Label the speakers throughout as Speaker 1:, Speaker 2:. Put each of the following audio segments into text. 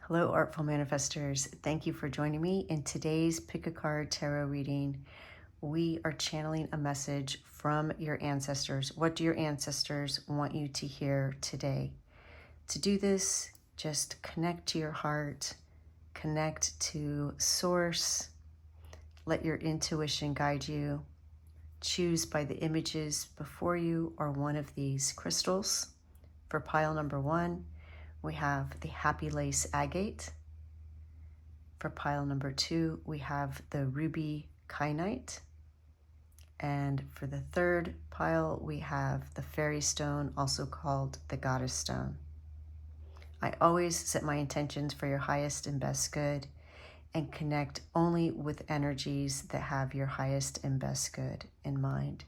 Speaker 1: Hello, Artful Manifestors. Thank you for joining me in today's Pick a Card Tarot reading. We are channeling a message from your ancestors. What do your ancestors want you to hear today? To do this, just connect to your heart, connect to Source, let your intuition guide you. Choose by the images before you or one of these crystals. For pile number 1, we have the Happy Lace Agate. For pile number 2, we have the Ruby Kyanite. And for the third pile, we have the Fairy Stone, also called the Goddess Stone. I always set my intentions for your highest and best good and connect only with energies that have your highest and best good in mind.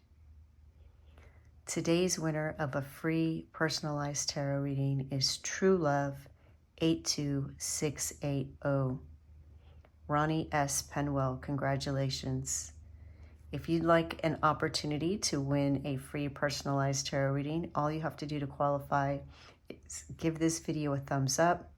Speaker 1: Today's winner of a free personalized tarot reading is True Love 82680. Ronnie S. Penwell, congratulations. If you'd like an opportunity to win a free personalized tarot reading, all you have to do to qualify is give this video a thumbs up,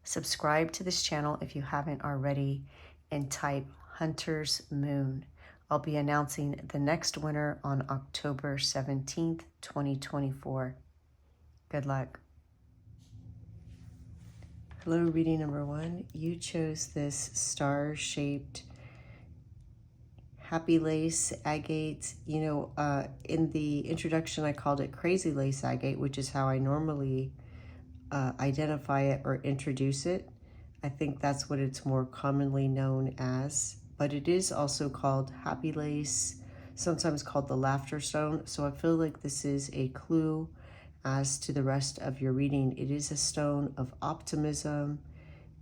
Speaker 1: subscribe to this channel if you haven't already, and type Hunter's Moon. I'll be announcing the next winner on October 17th, 2024. Good luck. Hello, reading number 1. You chose this star-shaped Happy Lace Agate. In the introduction, I called it Crazy Lace Agate, which is how I normally identify it or introduce it. I think that's what it's more commonly known as. But it is also called Happy Lace, sometimes called the Laughter Stone. So I feel like this is a clue as to the rest of your reading. It is a stone of optimism,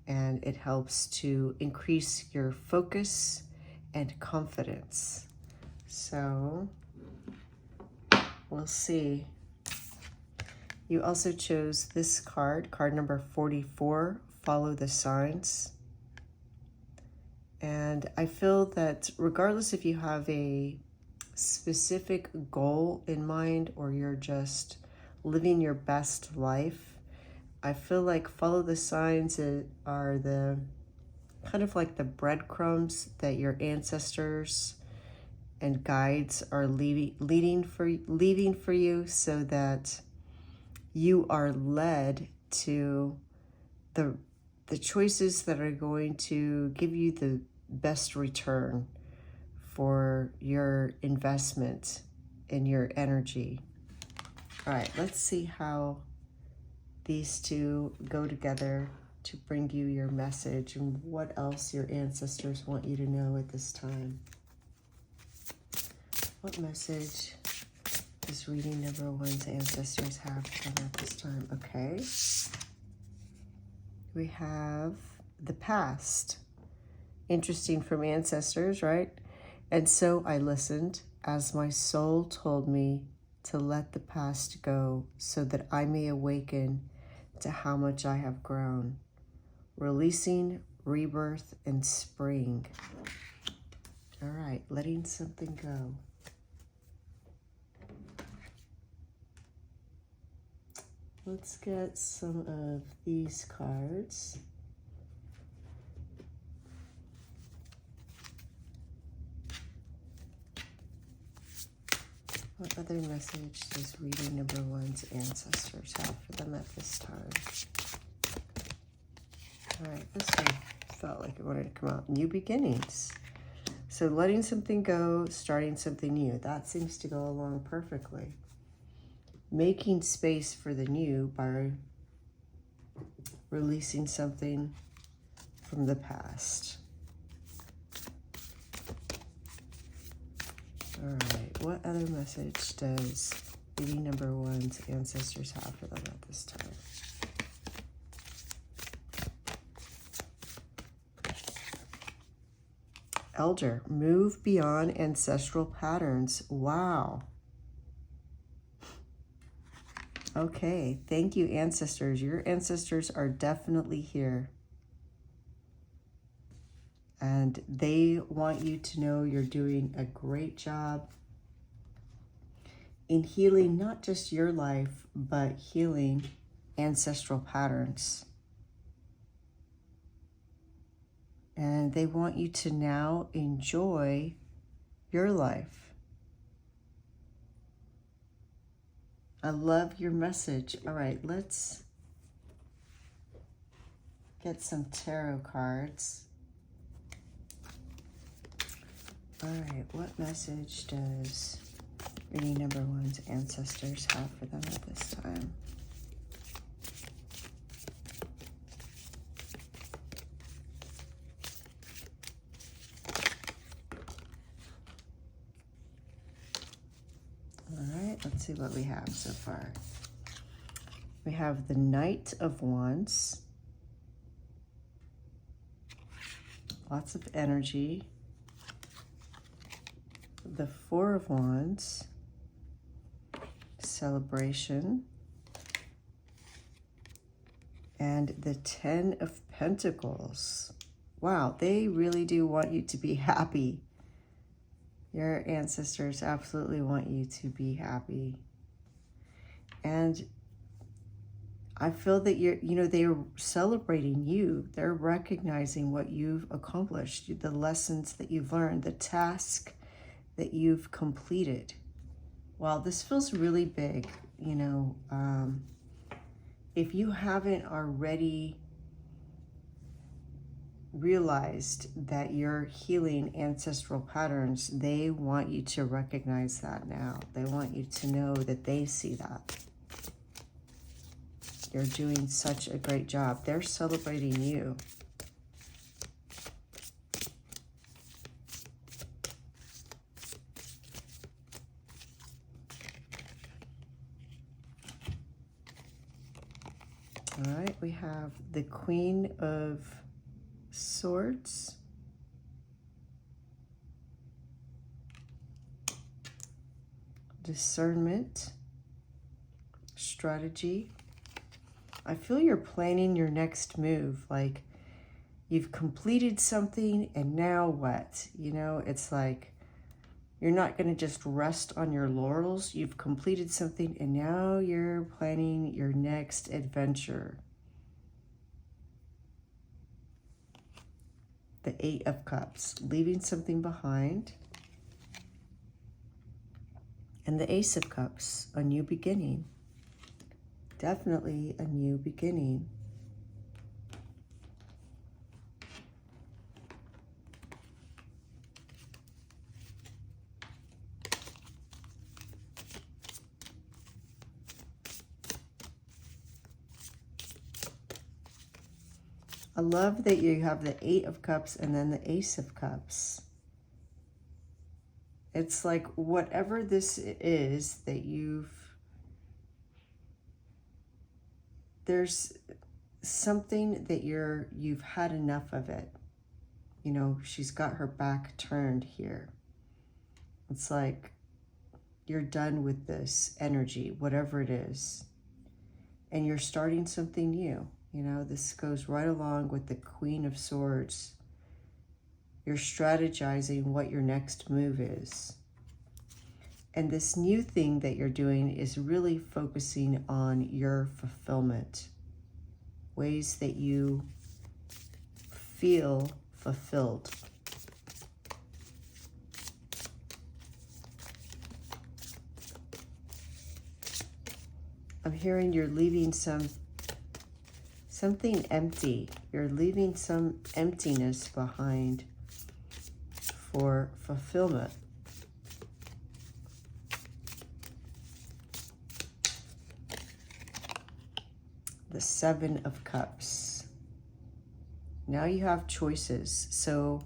Speaker 1: and it helps to increase your focus and confidence. So we'll see. You also chose this card, card number 44, Follow the Signs. And I feel that regardless if you have a specific goal in mind or you're just living your best life, I feel like follow the signs are the kind of like the breadcrumbs that your ancestors and guides are leaving for you, so that you are led to the choices that are going to give you the best return for your investment in your energy. All right, let's see how these two go together to bring you your message and what else your ancestors want you to know at this time. What message does reading number 1's ancestors have for them at this time? Okay. We have the past. Interesting from ancestors, right? And so I listened as my soul told me to let the past go so that I may awaken to how much I have grown. Releasing, rebirth, and spring. All right, letting something go. Let's get some of these cards. What other message does reading number 1's ancestors have for them at this time? All right, this one felt like it wanted to come out. New beginnings. So letting something go, starting something new. That seems to go along perfectly. Making space for the new by releasing something from the past. All right, what other message does reading number 1's ancestors have for them at this time? Elder, move beyond ancestral patterns. Wow. Okay, thank you, ancestors. Your ancestors are definitely here. And they want you to know you're doing a great job in healing not just your life, but healing ancestral patterns. And they want you to now enjoy your life. I love your message. All right, let's get some tarot cards. All right, what message does reading number one's ancestors have for them at this time? Let's see what we have so far. We have the Knight of Wands. Lots of energy. The Four of Wands. Celebration. And the Ten of Pentacles. Wow, they really do want you to be happy. Your ancestors absolutely want you to be happy. And I feel that they're celebrating you. They're recognizing what you've accomplished, the lessons that you've learned, the task that you've completed. Wow, this feels really big. If you haven't already realized that you're healing ancestral patterns, they want you to recognize that now. They want you to know that they see that. You're doing such a great job. They're celebrating you. All right, we have the Queen of Swords, discernment, strategy. I feel you're planning your next move, like you've completed something and now what? It's like you're not going to just rest on your laurels. You've completed something and now you're planning your next adventure. The Eight of Cups, leaving something behind. And the Ace of Cups, a new beginning. Definitely a new beginning. I love that you have the Eight of Cups and then the Ace of Cups. It's like whatever this is that there's something that you've had enough of it. She's got her back turned here. It's like you're done with this energy, whatever it is. And you're starting something new. This goes right along with the Queen of Swords. You're strategizing what your next move is. And this new thing that you're doing is really focusing on your fulfillment. Ways that you feel fulfilled. I'm hearing you're leaving something empty. You're leaving some emptiness behind for fulfillment. The Seven of Cups. Now you have choices. So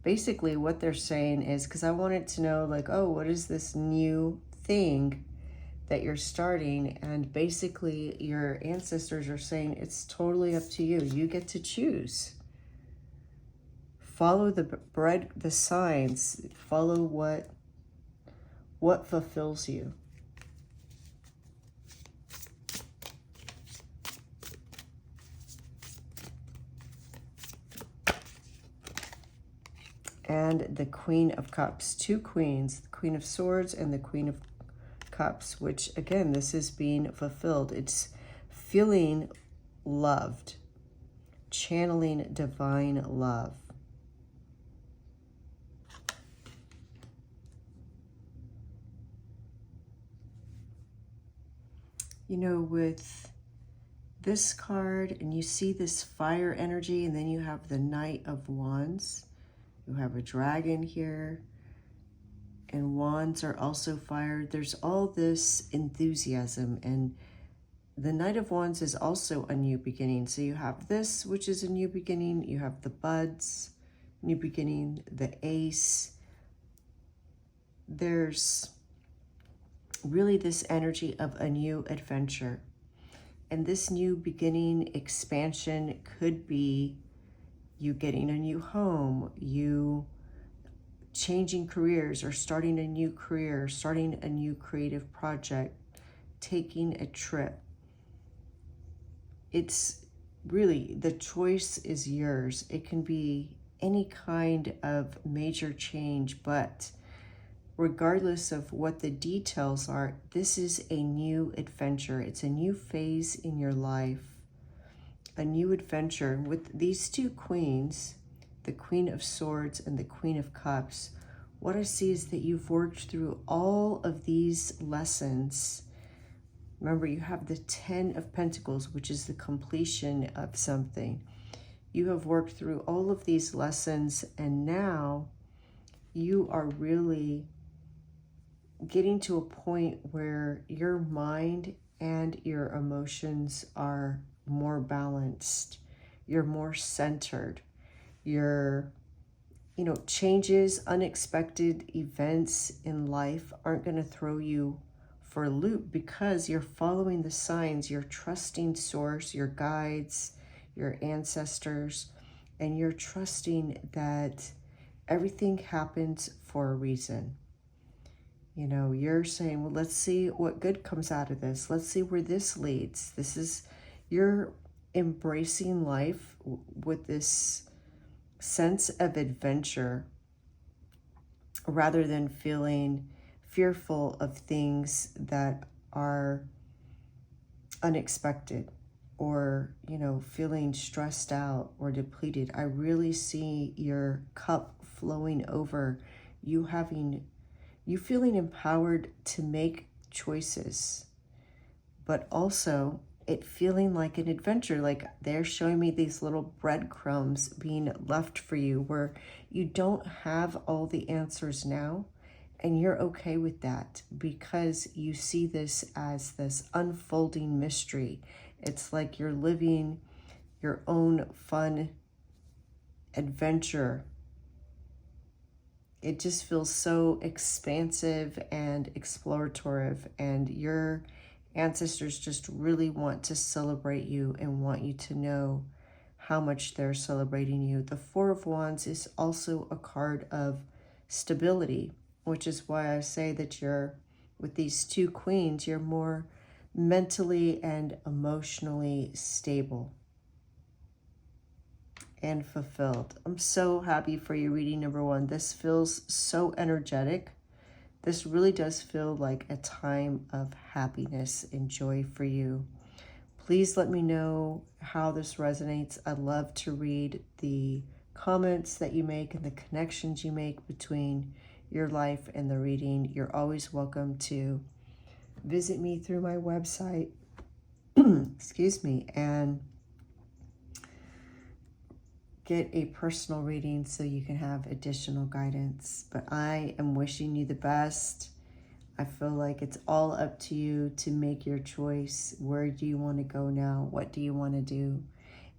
Speaker 1: basically what they're saying is, because I wanted to know, like, oh, what is this new thing that you're starting? And basically your ancestors are saying it's totally up to you. You get to choose. Follow the signs. Follow what fulfills you. And the Queen of Cups. Two queens, the Queen of Swords and the Queen of Cups, which again, this is being fulfilled. It's feeling loved, channeling divine love. You know, with this card, and you see this fire energy, and then you have the Knight of Wands. You have a dragon here, and wands are also fire. There's all this enthusiasm, and the Knight of Wands is also a new beginning. So you have this, which is a new beginning. You have the buds, new beginning, the ace. There's really this energy of a new adventure. And this new beginning, expansion, could be you getting a new home, you changing careers or starting a new career, starting a new creative project, taking a trip. It's really, the choice is yours. It can be any kind of major change, but regardless of what the details are, this is a new adventure. It's a new phase in your life, a new adventure. With these two queens, the Queen of Swords and the Queen of Cups, what I see is that you've worked through all of these lessons. Remember, you have the 10 of Pentacles, which is the completion of something. You have worked through all of these lessons, and now you are really getting to a point where your mind and your emotions are more balanced. You're more centered. You're, changes, unexpected events in life aren't going to throw you for a loop because you're following the signs. You're trusting source, your guides, your ancestors, and you're trusting that everything happens for a reason. You're saying, well, let's see what good comes out of this. Let's see where this leads. You're embracing life with this sense of adventure rather than feeling fearful of things that are unexpected or, feeling stressed out or depleted. I really see your cup flowing over, you feeling empowered to make choices, but also it feeling like an adventure. Like they're showing me these little breadcrumbs being left for you where you don't have all the answers now, and you're okay with that because you see this as this unfolding mystery. It's like you're living your own fun adventure. It just feels so expansive and explorative, and your ancestors just really want to celebrate you and want you to know how much they're celebrating you. The Four of Wands is also a card of stability, which is why I say that with these two queens, you're more mentally and emotionally stable and fulfilled. I'm so happy for you, reading number one. This feels so energetic. This really does feel like a time of happiness and joy for you. Please let me know how this resonates. I'd love to read the comments that you make and the connections you make between your life and the reading. You're always welcome to visit me through my website, excuse me, and get a personal reading so you can have additional guidance. But I am wishing you the best. I feel like it's all up to you to make your choice. Where do you want to go now? What do you want to do?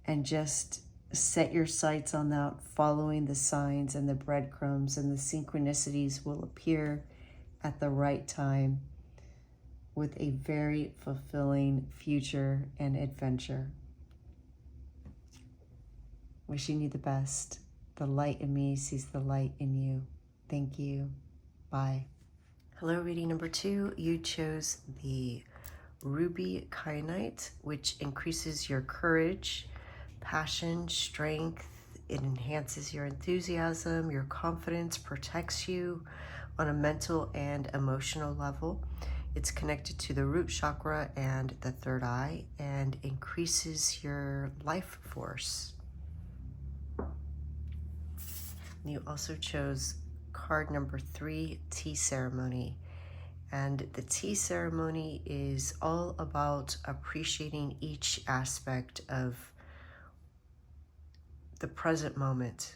Speaker 1: And just set your sights on that, following the signs and the breadcrumbs, and the synchronicities will appear at the right time with a very fulfilling future and adventure. Wishing you the best. The light in me sees the light in you. Thank you. Bye. Hello, reading number two. You chose the Ruby Kyanite, which increases your courage, passion, strength. It enhances your enthusiasm, your confidence, protects you on a mental and emotional level. It's connected to the root chakra and the third eye, and increases your life force. You also chose card number 3, Tea Ceremony. And the tea ceremony is all about appreciating each aspect of the present moment.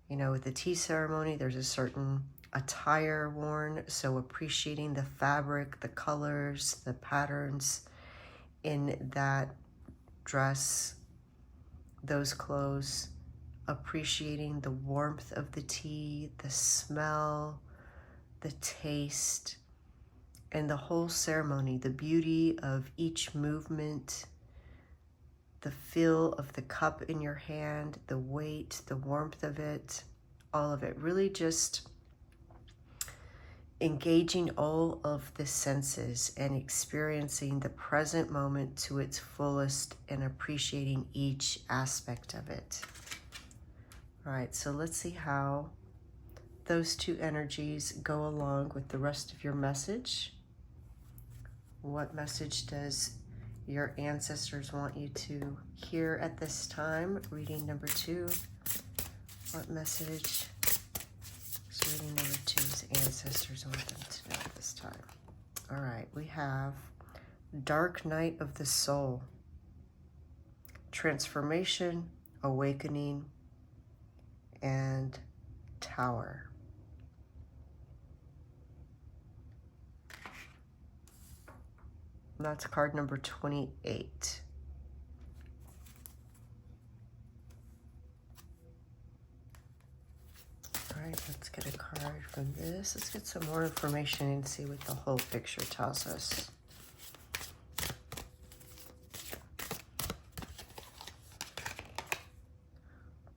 Speaker 1: You know, with the tea ceremony, there's a certain attire worn, so appreciating the fabric, the colors, the patterns in that dress, those clothes, appreciating the warmth of the tea, the smell, the taste, and the whole ceremony, the beauty of each movement, the feel of the cup in your hand, the weight, the warmth of it, all of it. Really just engaging all of the senses and experiencing the present moment to its fullest and appreciating each aspect of it. All right, so let's see how those two energies go along with the rest of your message. What message does your ancestors want you to hear at this time? Reading number 2. What message does reading number 2's ancestors want them to know at this time? All right, we have Dark Night of the Soul. Transformation, awakening, and Tower. That's card number 28. All right, let's get a card from this. Let's get some more information and see what the whole picture tells us.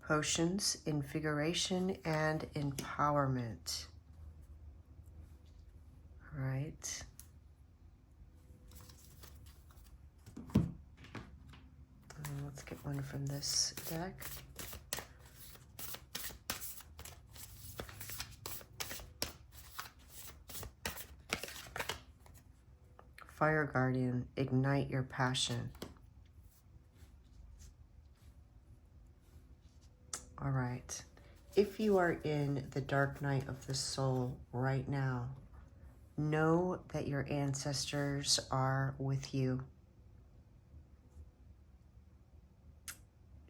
Speaker 1: Potions, invigoration, and empowerment. All right. Let's get one from this deck. Fire Guardian, ignite your passion. All right. If you are in the dark night of the soul right now, know that your ancestors are with you.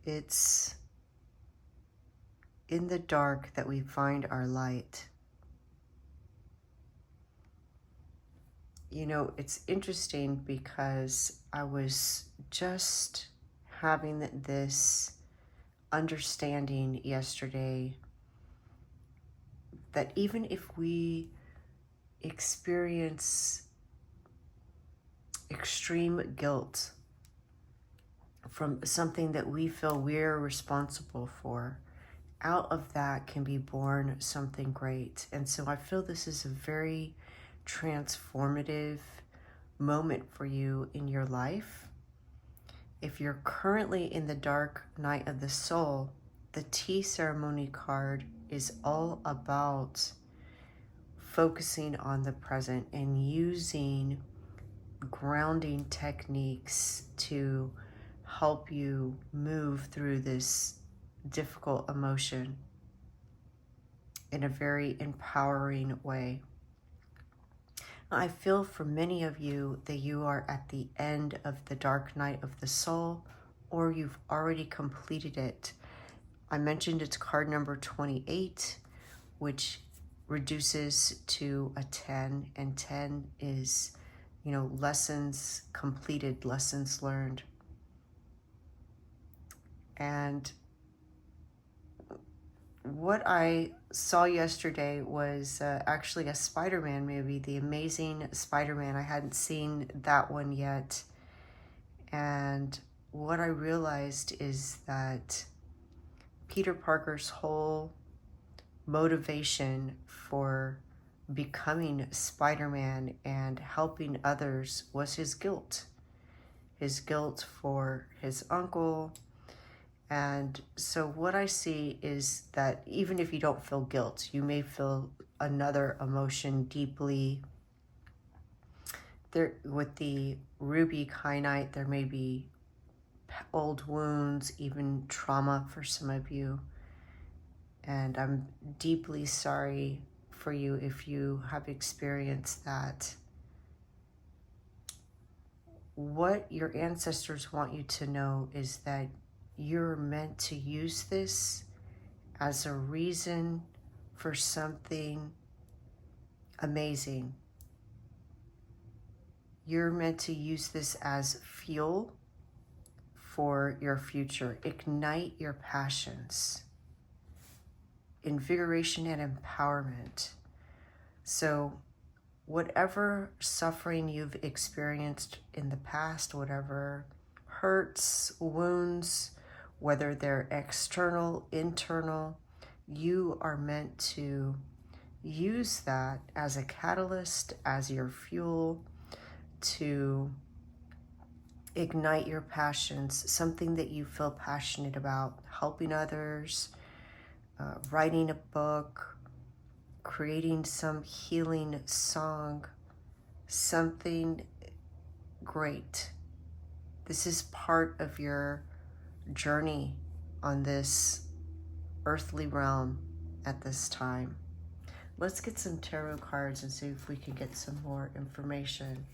Speaker 1: It's in the dark that we find our light. You know, it's interesting because I was just having this understanding yesterday that even if we experience extreme guilt from something that we feel we're responsible for, out of that can be born something great. And so I feel this is a very transformative moment for you in your life. If you're currently in the dark night of the soul, the tea ceremony card is all about focusing on the present and using grounding techniques to help you move through this difficult emotion in a very empowering way. I feel for many of you that you are at the end of the dark night of the soul, or you've already completed it. I mentioned it's card number 28, which reduces to a 10, and 10 is, you know, lessons completed, lessons learned. And what I saw yesterday was actually a Spider-Man movie, The Amazing Spider-Man. I hadn't seen that one yet. And what I realized is that Peter Parker's whole motivation for becoming Spider-Man and helping others was his guilt. His guilt for his uncle. And so what I see is that even if you don't feel guilt, you may feel another emotion deeply. There, with the ruby kyanite, there may be old wounds, even trauma for some of you. And I'm deeply sorry for you if you have experienced that. what your ancestors want you to know is that you're meant to use this as a reason for something amazing. You're meant to use this as fuel for your future. Ignite your passions. Invigoration and empowerment. So whatever suffering you've experienced in the past, whatever hurts, wounds, whether they're external, internal, you are meant to use that as a catalyst, as your fuel to ignite your passions, something that you feel passionate about, helping others, writing a book, creating some healing song, something great. This is part of your journey on this earthly realm at this time. Let's get some tarot cards and see if we can get some more information.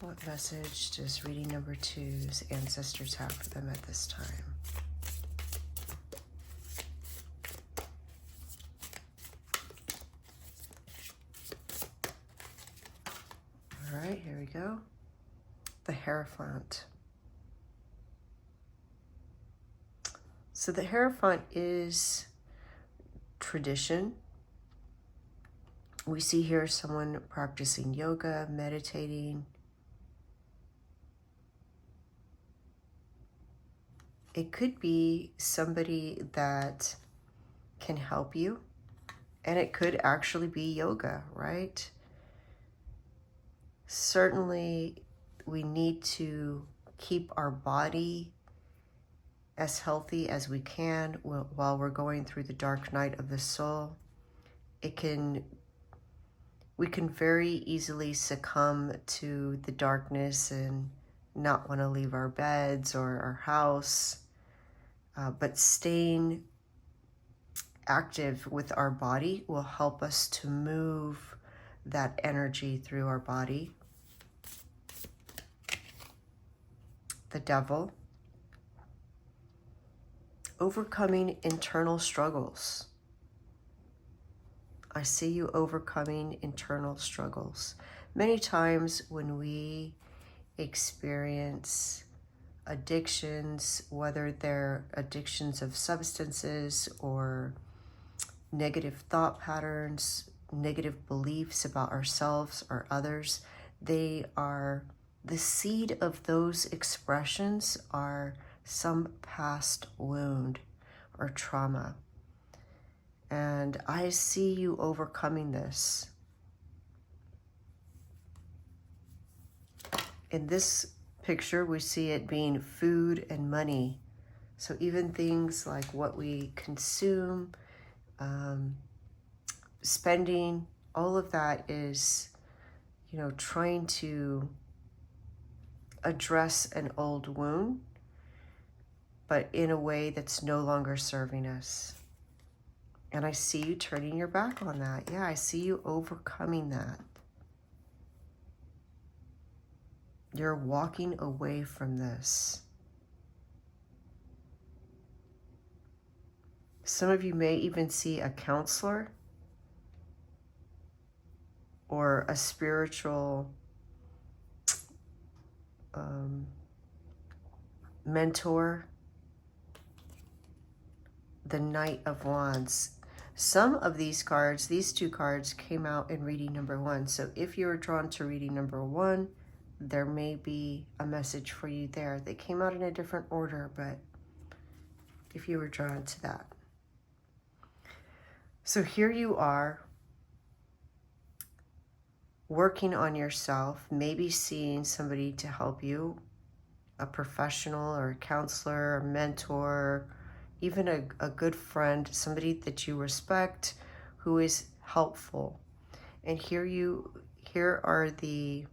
Speaker 1: What message does reading number 2's ancestors have for them at this time? All right, here we go. The Hierophant. So the Hierophant is tradition. We see here someone practicing yoga, meditating. It could be somebody that can help you, and it could actually be yoga, right? Certainly, we need to keep our body as healthy as we can while we're going through the dark night of the soul. We can very easily succumb to the darkness and not want to leave our beds or our house. But staying active with our body will help us to move that energy through our body. The Devil. Overcoming internal struggles. I see you overcoming internal struggles. Many times when we experience addictions, whether they're addictions of substances or negative thought patterns, negative beliefs about ourselves or others, the seed of those expressions are some past wound or trauma. And I see you overcoming this. In this picture, we see it being food and money. So even things like what we consume, spending, all of that is, trying to address an old wound, but in a way that's no longer serving us. And I see you turning your back on that. Yeah, I see you overcoming that. You're walking away from this. Some of you may even see a counselor or a spiritual mentor. The Knight of Wands. Some of these cards, these two cards, came out in reading number 1. So if you're drawn to reading number 1, there may be a message for you there. They came out in a different order, but if you were drawn to that. So here you are, working on yourself, maybe seeing somebody to help you, a professional or a counselor, a mentor, even a good friend, somebody that you respect, who is helpful. And here are the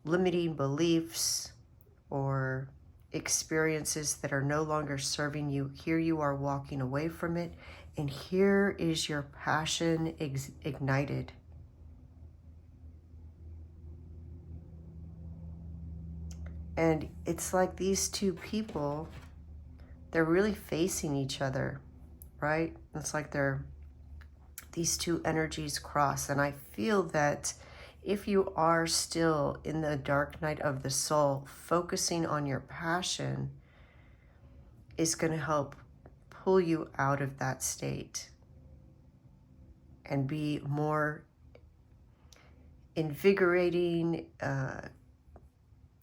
Speaker 1: limiting beliefs or experiences that are no longer serving you. Here you are walking away from it, and here is your passion ignited. And it's like these two people, they're really facing each other, right? It's like these two energies cross. And I feel that if you are still in the dark night of the soul, focusing on your passion is going to help pull you out of that state and be more invigorating,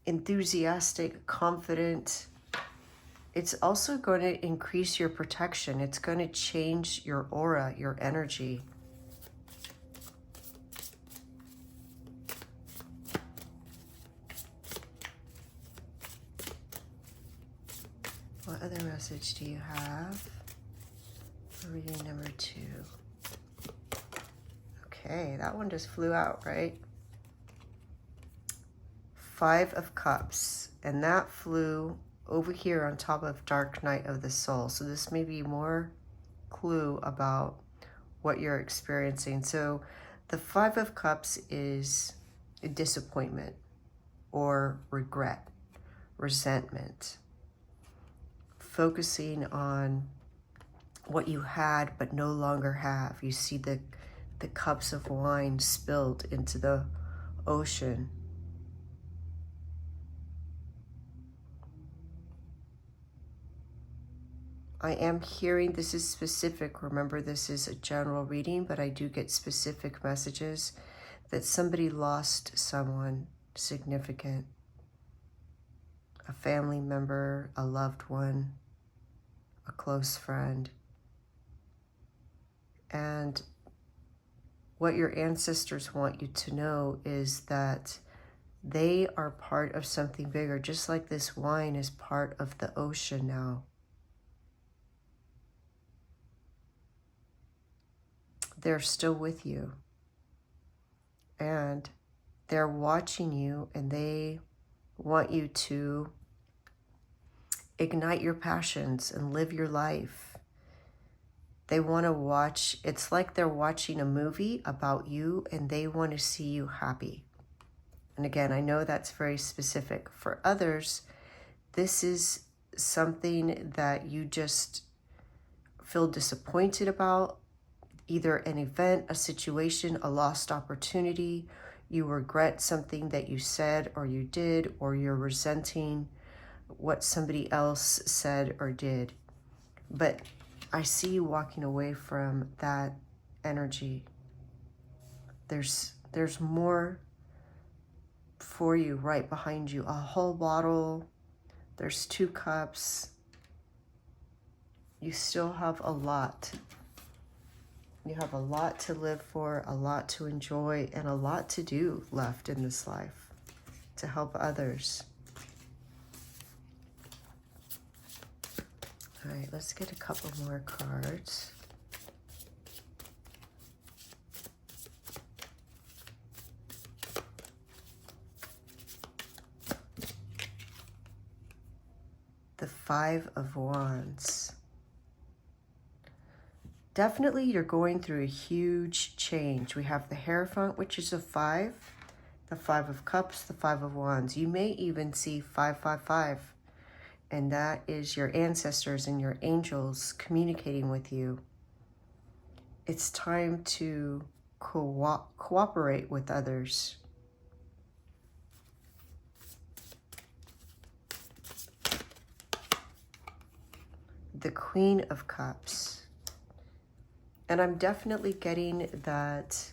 Speaker 1: enthusiastic, confident. It's also going to increase your protection. It's going to change your aura, your energy. What other message do you have for reading number 2? Okay, that one just flew out, right? 5 of Cups, and that flew over here on top of Dark Night of the Soul. So this may be more clue about what you're experiencing. So the 5 of Cups is a disappointment or regret, resentment, focusing on what you had but no longer have. You see the cups of wine spilled into the ocean. I am hearing, this is specific, remember this is a general reading, but I do get specific messages that somebody lost someone significant, a family member, a loved one, a close friend. And what your ancestors want you to know is that they are part of something bigger, just like this wine is part of the ocean now. They're still with you. And they're watching you, and they want you to ignite your passions and live your life. They want to watch, it's like they're watching a movie about you, and they want to see you happy. And again, I know that's very specific. For others, this is something that you just feel disappointed about, either an event, a situation, a lost opportunity. You regret something that you said or you did, or you're resenting what somebody else said or did. But I see you walking away from that energy. There's more for you right behind you. A whole bottle. There's 2 cups. You still have a lot. You have a lot to live for, a lot to enjoy, and a lot to do left in this life to help others. All right, let's get a couple more cards. The 5 of Wands. Definitely you're going through a huge change. We have the Hierophant, which is a 5, the 5 of Cups, the 5 of Wands. You may even see 555, and that is your ancestors and your angels communicating with you. It's time to cooperate with others. The Queen of Cups. And I'm definitely getting that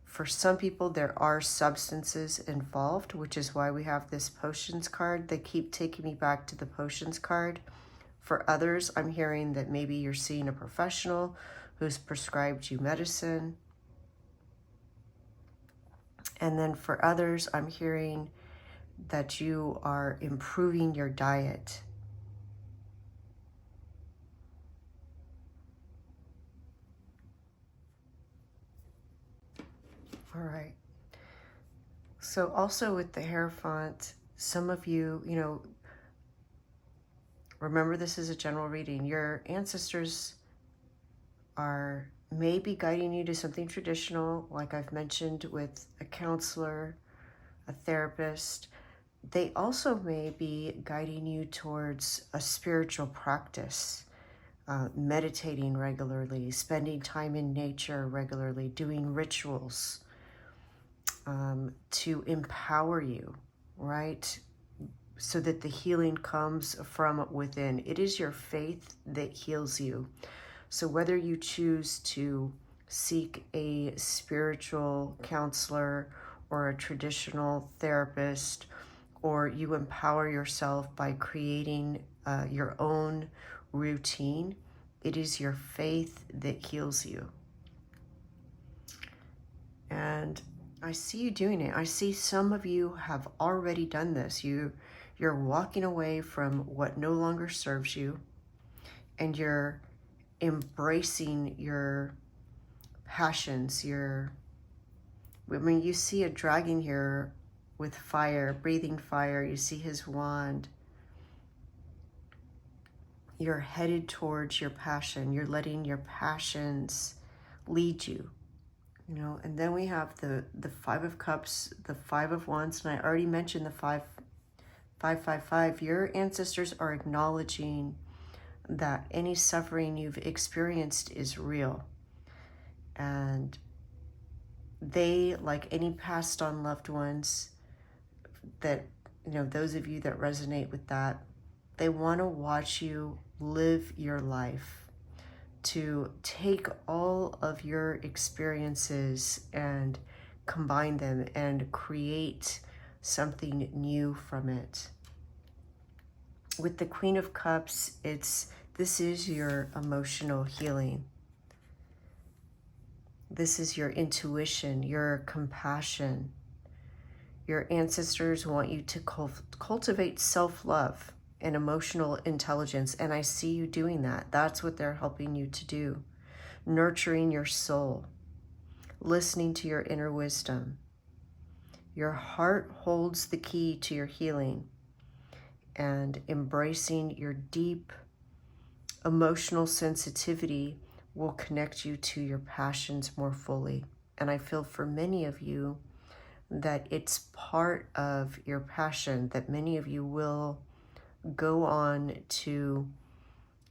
Speaker 1: for some people, there are substances involved, which is why we have this potions card. They keep taking me back to the potions card. For others, I'm hearing that maybe you're seeing a professional who's prescribed you medicine. And then for others, I'm hearing that you are improving your diet. All right. So also with the Hierophant, some of you, remember this is a general reading. Your ancestors are maybe guiding you to something traditional, like I've mentioned with a counselor, a therapist. They also may be guiding you towards a spiritual practice, meditating regularly, spending time in nature regularly, doing rituals to empower you, right? So that the healing comes from within. It is your faith that heals you. So whether you choose to seek a spiritual counselor or a traditional therapist, or you empower yourself by creating your own routine, it is your faith that heals you. And I see you doing it. I see some of you have already done this. You're walking away from what no longer serves you, and you're embracing your passions. When you see a dragon here with fire, breathing fire, you see his wand. You're headed towards your passion. You're letting your passions lead you. You know, and then we have the Five of Cups, the Five of Wands, and I already mentioned the 555. Your ancestors are acknowledging that any suffering you've experienced is real. And they, like any passed on loved ones, that, you know, those of you that resonate with that, they want to watch you live your life, to take all of your experiences and combine them and create something new from it. With the Queen of Cups, this is your emotional healing. This is your intuition, your compassion. Your ancestors want you to cultivate self-love and emotional intelligence, and I see you doing that. That's what they're helping you to do. Nurturing your soul, listening to your inner wisdom. Your heart holds the key to your healing, and embracing your deep emotional sensitivity will connect you to your passions more fully. And I feel for many of you that it's part of your passion, that many of you will go on to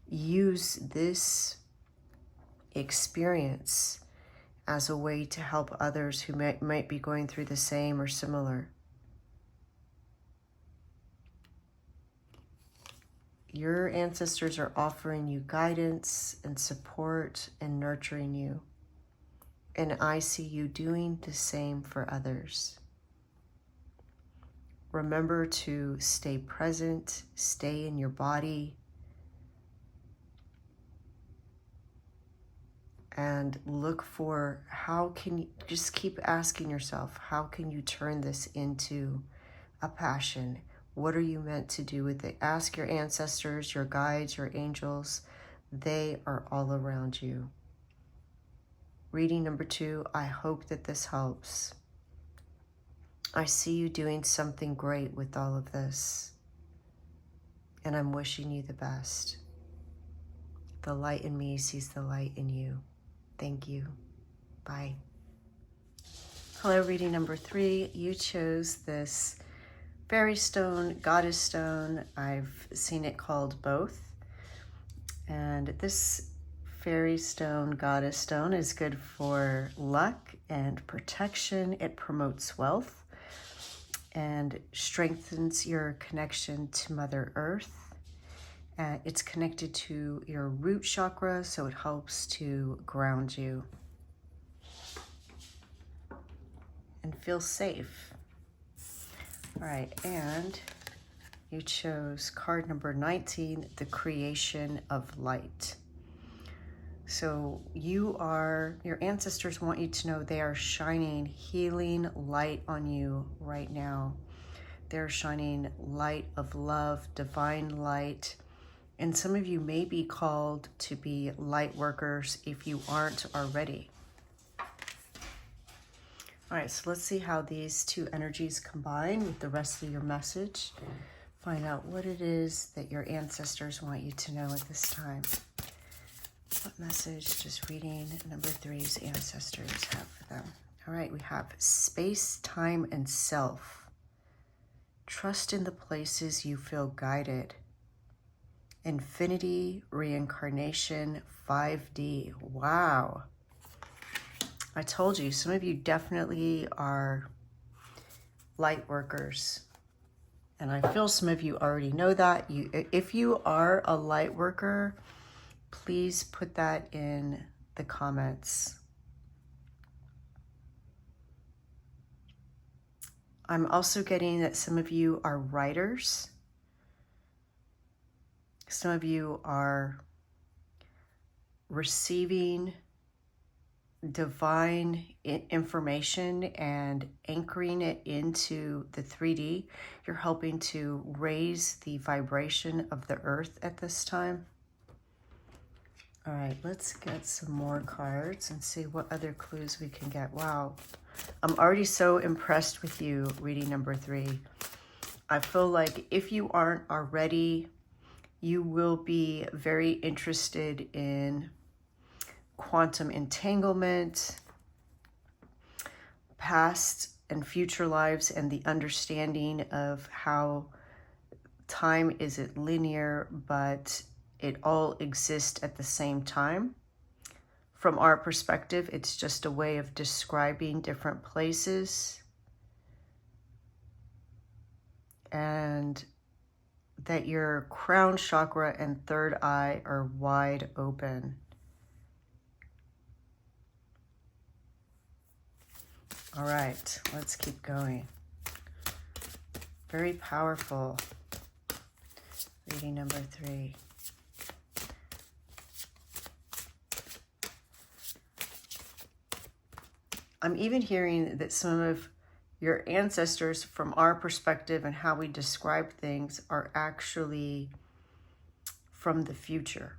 Speaker 1: use this experience as a way to help others who might be going through the same or similar. Your ancestors are offering you guidance and support and nurturing you. And I see you doing the same for others. Remember to stay present, stay in your body, and look for how can you, just keep asking yourself, how can you turn this into a passion? What are you meant to do with it? Ask your ancestors, your guides, your angels. They are all around you. Reading number 2, I hope that this helps. I see you doing something great with all of this, and I'm wishing you the best. The light in me sees the light in you. Thank you. Bye. Hello, reading number 3. You chose this fairy stone, goddess stone. I've seen it called both. And this fairy stone, goddess stone, is good for luck and protection. It promotes wealth and strengthens your connection to Mother Earth. It's connected to your root chakra, so it helps to ground you and feel safe. All right, and you chose card number 19, the creation of light. So your ancestors want you to know they are shining healing light on you right now. They're shining light of love, divine light. And some of you may be called to be light workers if you aren't already. All right, so let's see how these two energies combine with the rest of your message. Find out what it is that your ancestors want you to know at this time. What message does reading number 3's ancestors have for them? All right, we have space, time, and self. Trust in the places you feel guided. Infinity, reincarnation, 5D. Wow. I told you, some of you definitely are light workers. And I feel some of you already know that. If you are a light worker, please put that in the comments. I'm also getting that some of you are writers. Some of you are receiving divine information and anchoring it into the 3D. You're helping to raise the vibration of the earth at this time. All right, let's get some more cards and see what other clues we can get. Wow, I'm already so impressed with you, reading number 3. I feel like if you aren't already, you will be very interested in quantum entanglement, past and future lives, and the understanding of how time isn't linear, but it all exists at the same time. From our perspective, it's just a way of describing different places, and that your crown chakra and third eye are wide open. All right, let's keep going. Very powerful. Reading number 3. I'm even hearing that some of your ancestors, from our perspective and how we describe things, are actually from the future.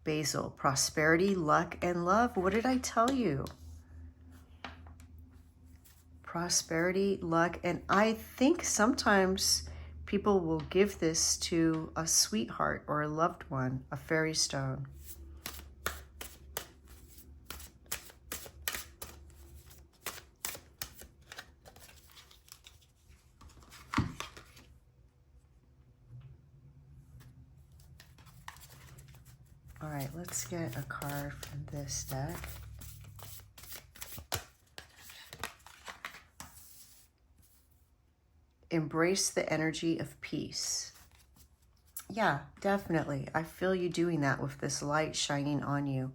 Speaker 1: Basil, prosperity, luck, and love. What did I tell you? Prosperity, luck, and I think sometimes people will give this to a sweetheart or a loved one, a fairy stone. All right, let's get a card from this deck. Embrace the energy of peace. Yeah, definitely. I feel you doing that with this light shining on you.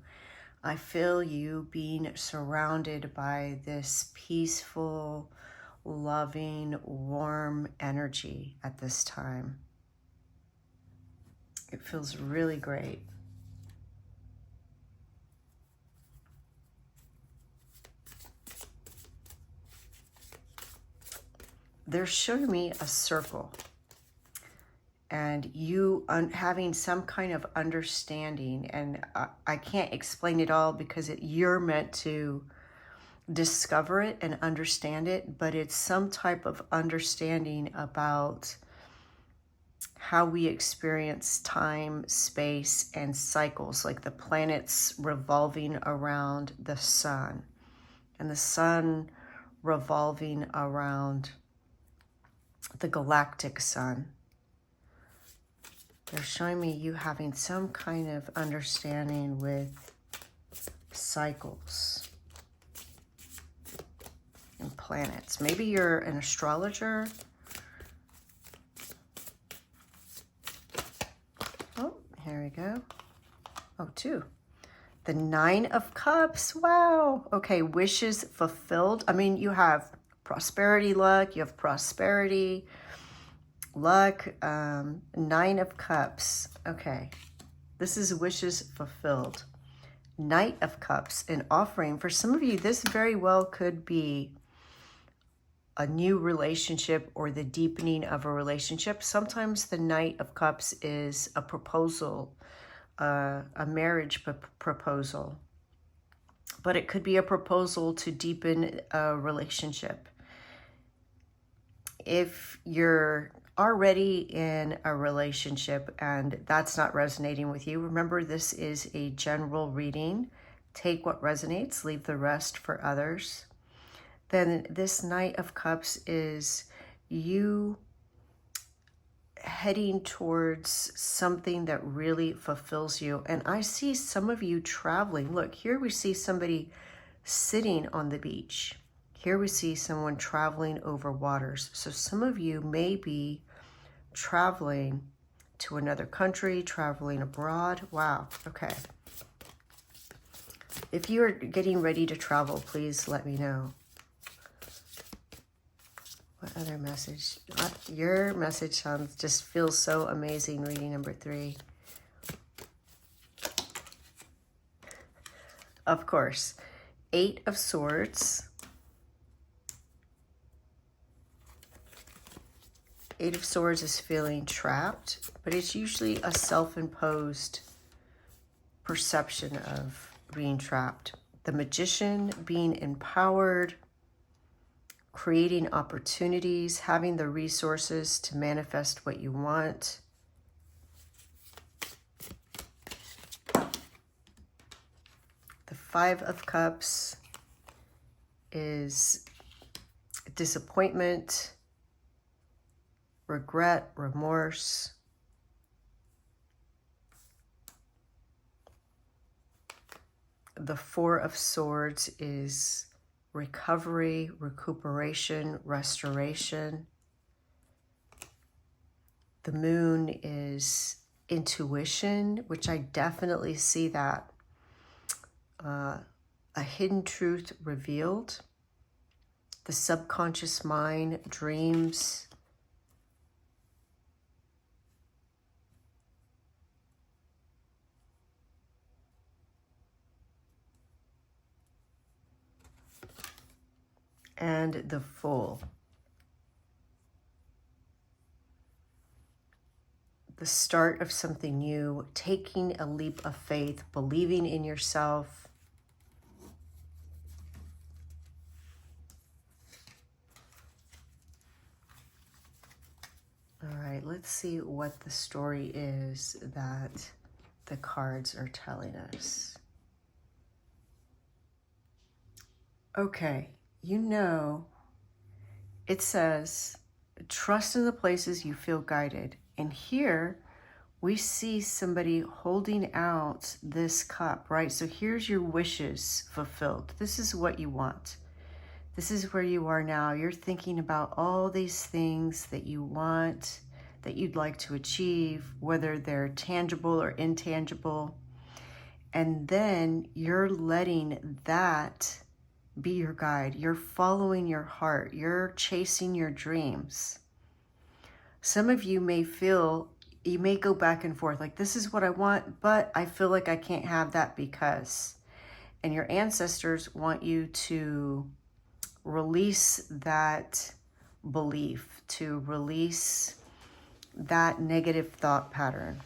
Speaker 1: I feel you being surrounded by this peaceful, loving, warm energy at this time. It feels really great. They're showing me a circle, and you having some kind of understanding, and I can't explain it all because you're meant to discover it and understand it, but it's some type of understanding about how we experience time, space, and cycles, like the planets revolving around the sun, and the sun revolving around the galactic sun. They're showing me you having some kind of understanding with cycles and planets. Maybe you're an astrologer. Oh, here we go. Oh, 2. The 9 of Cups. Wow. Okay, wishes fulfilled. I mean, you have prosperity, luck. You have prosperity, luck. 9 of Cups. Okay, this is wishes fulfilled. Knight of Cups, an offering. For some of you, this very well could be a new relationship or the deepening of a relationship. Sometimes the Knight of Cups is a proposal, a marriage proposal, but it could be a proposal to deepen a relationship. If you're already in a relationship and that's not resonating with you, remember this is a general reading. Take what resonates, leave the rest for others. then this Knight of Cups is you heading towards something that really fulfills you. And I see some of you traveling. Look, here we see somebody sitting on the beach. Here we see someone traveling over waters. So some of you may be traveling to another country, traveling abroad. Wow, okay. If you are getting ready to travel, please let me know. What other message? Your message sounds just feels so amazing, reading number 3. Of course, 8 of Swords. 8 of Swords is feeling trapped, but it's usually a self-imposed perception of being trapped. The Magician, being empowered, creating opportunities, having the resources to manifest what you want. The 5 of Cups is disappointment, regret, remorse. The 4 of Swords is recovery, recuperation, restoration. The Moon is intuition, which I definitely see that. A hidden truth revealed. The subconscious mind, dreams. And the Fool. The start of something new, taking a leap of faith, believing in yourself. All right, let's see what the story is that the cards are telling us. Okay. You know, it says, trust in the places you feel guided. And here we see somebody holding out this cup, right? So here's your wishes fulfilled. This is what you want. This is where you are now. You're thinking about all these things that you want, that you'd like to achieve, whether they're tangible or intangible. And then you're letting that be your guide. You're following your heart. You're chasing your dreams. Some of you may feel, you may go back and forth, like, this is what I want, but I feel like I can't have that because. And your ancestors want you to release that belief, to release that negative thought pattern.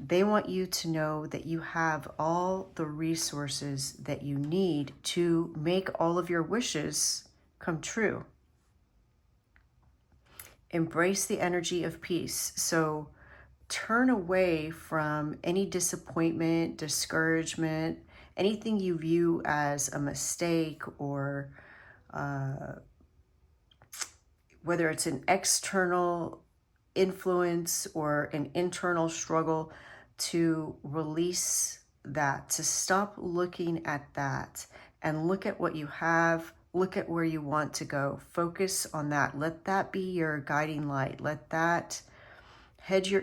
Speaker 1: They want you to know that you have all the resources that you need to make all of your wishes come true. Embrace the energy of peace. So turn away from any disappointment, discouragement, anything you view as a mistake, or whether it's an external influence or an internal struggle, to release that, to stop looking at that and look at what you have, look at where you want to go. Focus on that. Let that be your guiding light. Let that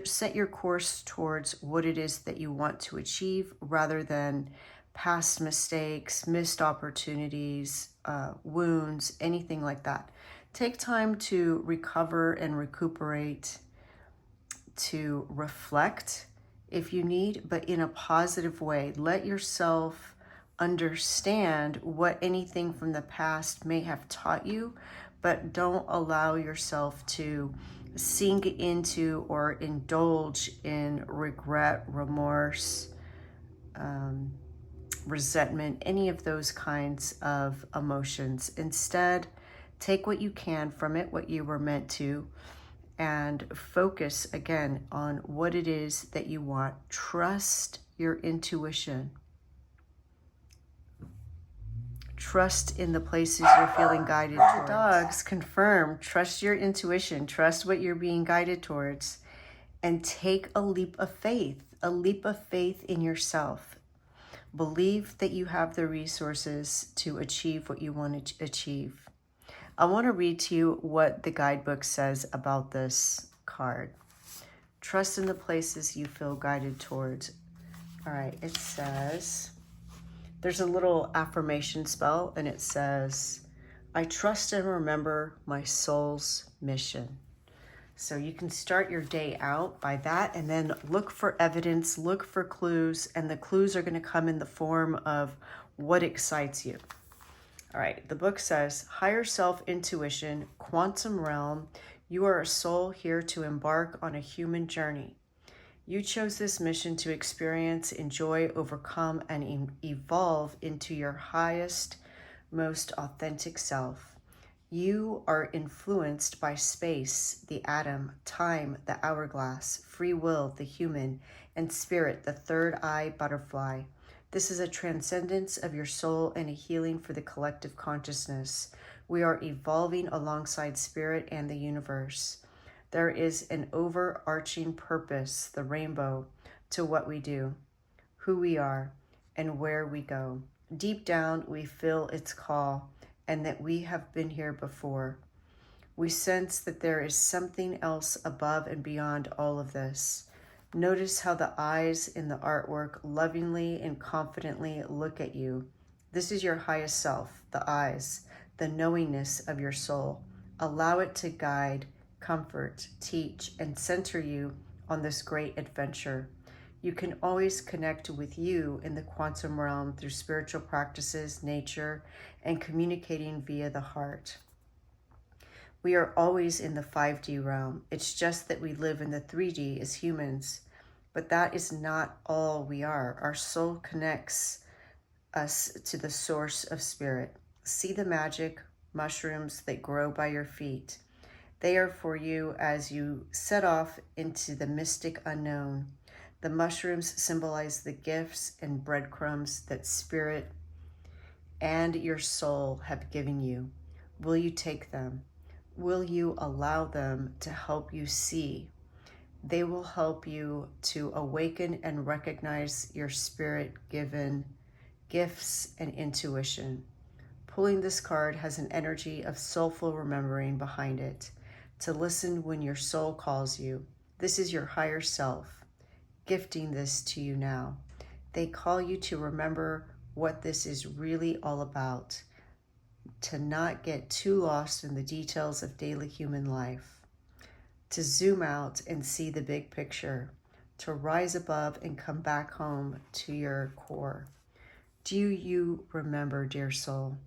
Speaker 1: set your course towards what it is that you want to achieve, rather than past mistakes, missed opportunities, wounds, anything like that. Take time to recover and recuperate, to reflect if you need, but in a positive way. Let yourself understand what anything from the past may have taught you, but don't allow yourself to sink into or indulge in regret, remorse, resentment, any of those kinds of emotions. Instead, take what you can from it, what you were meant to, and focus again on what it is that you want. Trust your intuition. Trust in the places you're feeling guided towards. Dogs, confirm. Trust your intuition. Trust what you're being guided towards. And take a leap of faith in yourself. Believe that you have the resources to achieve what you want to achieve. I want to read to you what the guidebook says about this card. Trust in the places you feel guided towards. All right, it says, there's a little affirmation spell, and it says, I trust and remember my soul's mission. So you can start your day out by that, and then look for evidence, look for clues, and the clues are going to come in the form of what excites you. All right, the book says, higher self intuition, quantum realm, you are a soul here to embark on a human journey. You chose this mission to experience, enjoy, overcome, and evolve into your highest, most authentic self. You are influenced by space, the atom, time, the hourglass, free will, the human, and spirit, the third eye butterfly. This is a transcendence of your soul and a healing for the collective consciousness. We are evolving alongside spirit and the universe. There is an overarching purpose, the rainbow, to what we do, who we are, and where we go. Deep down, we feel its call and that we have been here before. We sense that there is something else above and beyond all of this. Notice how the eyes in the artwork lovingly and confidently look at you. This is your highest self, the eyes, the knowingness of your soul. Allow it to guide, comfort, teach, and center you on this great adventure. You can always connect with you in the quantum realm through spiritual practices, nature, and communicating via the heart. We are always in the 5D realm. It's just that we live in the 3D as humans. But that is not all we are. Our soul connects us to the source of spirit. See the magic mushrooms that grow by your feet. They are for you as you set off into the mystic unknown. The mushrooms symbolize the gifts and breadcrumbs that spirit and your soul have given you. Will you take them? Will you allow them to help you see? They will help you to awaken and recognize your spirit-given gifts and intuition. Pulling this card has an energy of soulful remembering behind it, to listen when your soul calls you. This is your higher self, gifting this to you now. They call you to remember what this is really all about, to not get too lost in the details of daily human life, to zoom out and see the big picture, to rise above and come back home to your core. Do you remember, dear soul?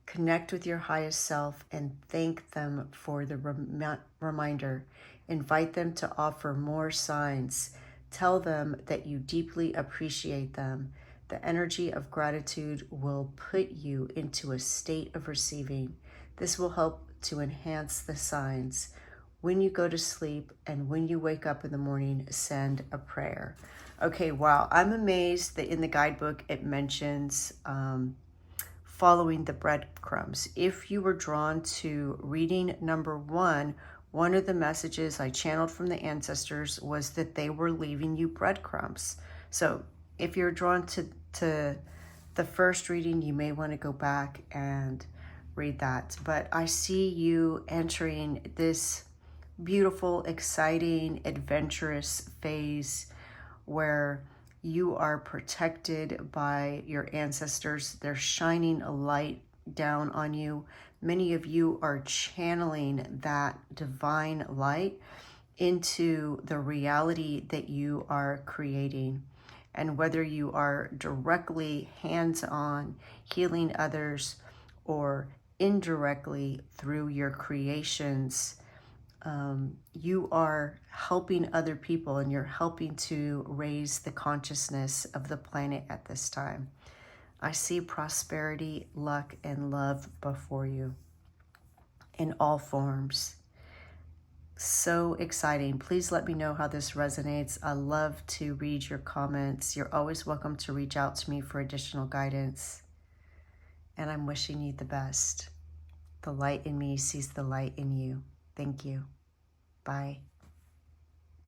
Speaker 1: Connect with your highest self and thank them for the reminder. Invite them to offer more signs. Tell them that you deeply appreciate them. The energy of gratitude will put you into a state of receiving. This will help to enhance the signs. When you go to sleep and when you wake up in the morning, send a prayer. Okay, wow. I'm amazed that in the guidebook it mentions following the breadcrumbs. If you were drawn to reading number 1, one of the messages I channeled from the ancestors was that they were leaving you breadcrumbs. So if you're drawn to the first reading, you may want to go back and read that. But I see you entering this beautiful, exciting, adventurous phase where you are protected by your ancestors. They're shining a light down on you. Many of you are channeling that divine light into the reality that you are creating. And whether you are directly hands-on healing others or indirectly through your creations, you are helping other people and you're helping to raise the consciousness of the planet at this time. I see prosperity, luck, and love before you in all forms. So exciting. Please let me know how this resonates. I love to read your comments. You're always welcome to reach out to me for additional guidance. and I'm wishing you the best. The light in me sees the light in you. Thank you. Bye.